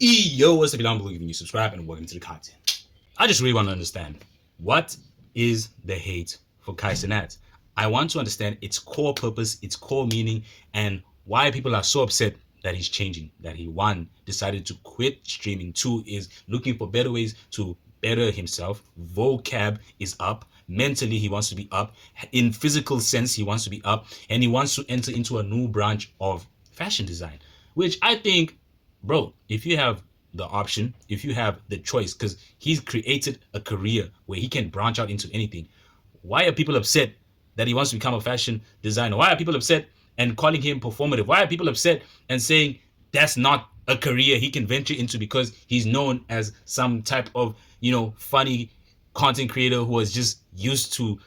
Yo, what's up, y'all? I'm believing you subscribe and welcome to the content. I just really want to understand, what is the hate for Cenat? I want to understand its core purpose, its core meaning, and why people are so upset that he's changing, that he, one, decided to quit streaming, two, is looking for better ways to better himself. Vocab is up. Mentally, he wants to be up. In physical sense, he wants to be up. And he wants to enter into a new branch of fashion design, which I think, bro, if you have the option, if you have the choice, because he's created a career where he can branch out into anything, why are people upset that he wants to become a fashion designer? Why are people upset and calling him performative? Why are people upset and saying that's not a career he can venture into because he's known as some type of, funny content creator who is just used to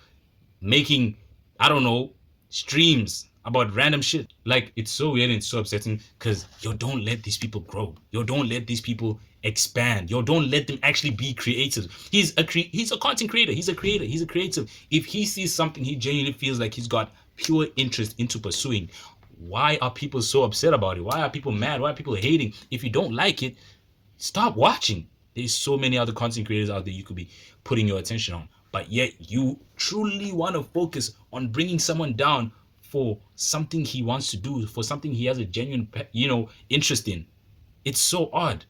making, I don't know, streams about random shit? Like, it's so weird and it's so upsetting because don't let these people grow. Don't let these people expand. Don't let them actually be creative. He's a content creator. He's a creator. He's a creative. If he sees something he genuinely feels like he's got pure interest into pursuing, why are people so upset about it? Why are people mad? Why are people hating? If you don't like it, stop watching. There's so many other content creators out there you could be putting your attention on, but yet you truly want to focus on bringing someone down for something he wants to do, for something he has a genuine, interest in. It's so odd.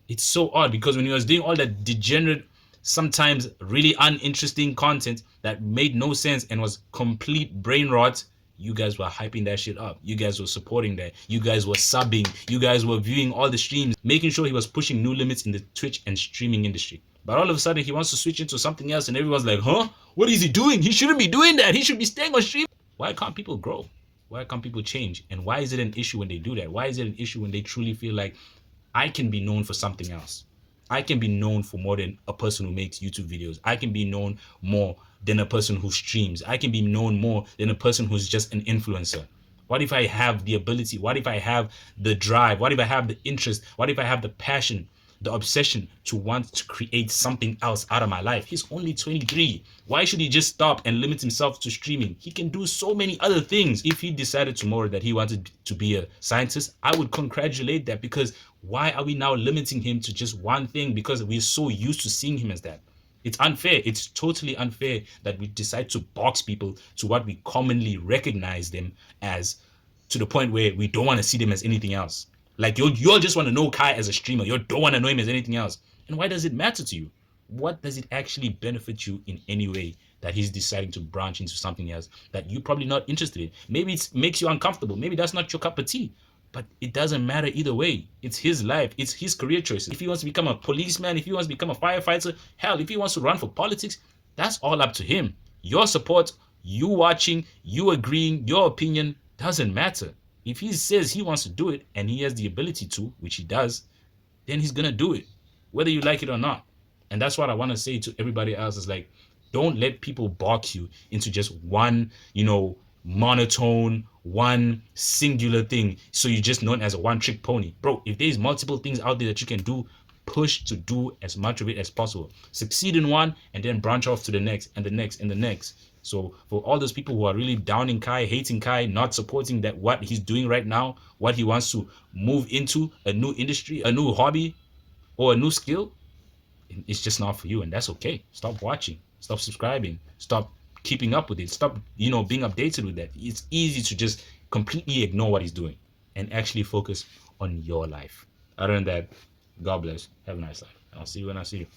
It's so odd because when he was doing all that degenerate, sometimes really uninteresting content that made no sense and was complete brain rot, you guys were hyping that shit up. You guys were supporting that. You guys were subbing. You guys were viewing all the streams, making sure he was pushing new limits in the Twitch and streaming industry. But all of a sudden, he wants to switch into something else, and everyone's like, huh? What is he doing? He shouldn't be doing that. He should be staying on stream. Why can't people grow? Why can't people change? And why is it an issue when they do that? Why is it an issue when they truly feel like, I can be known for something else? I can be known for more than a person who makes YouTube videos. I can be known more than a person who streams. I can be known more than a person who's just an influencer. What if I have the ability? What if I have the drive? What if I have the interest? What if I have the passion, the obsession to want to create something else out of my life? He's only 23. Why should he just stop and limit himself to streaming? He can do so many other things. If he decided tomorrow that he wanted to be a scientist, I would congratulate that, because why are we now limiting him to just one thing? Because we're so used to seeing him as that. It's unfair. It's totally unfair that we decide to box people to what we commonly recognize them as, to the point where we don't want to see them as anything else. Like, you just want to know Kai as a streamer. You don't want to know him as anything else. And why does it matter to you? What does it actually benefit you in any way that he's deciding to branch into something else that you're probably not interested in? Maybe it makes you uncomfortable. Maybe that's not your cup of tea. But it doesn't matter either way. It's his life. It's his career choices. If he wants to become a policeman, if he wants to become a firefighter, hell, if he wants to run for politics, that's all up to him. Your support, you watching, you agreeing, your opinion doesn't matter. If he says he wants to do it and he has the ability to, which he does, then he's going to do it, whether you like it or not. And that's what I want to say to everybody else, is like, don't let people box you into just one, monotone, one singular thing, so you're just known as a one-trick pony. Bro, if there's multiple things out there that you can do, push to do as much of it as possible. Succeed in one and then branch off to the next and the next and the next. So for all those people who are really downing Kai, hating Kai, not supporting that what he's doing right now, what he wants to move into, a new industry, a new hobby, or a new skill, it's just not for you, and that's okay. Stop watching, stop subscribing, stop keeping up with it, stop being updated with that. It's easy to just completely ignore what he's doing and actually focus on your life. Other than that, God bless. Have a nice life. I'll see you when I see you.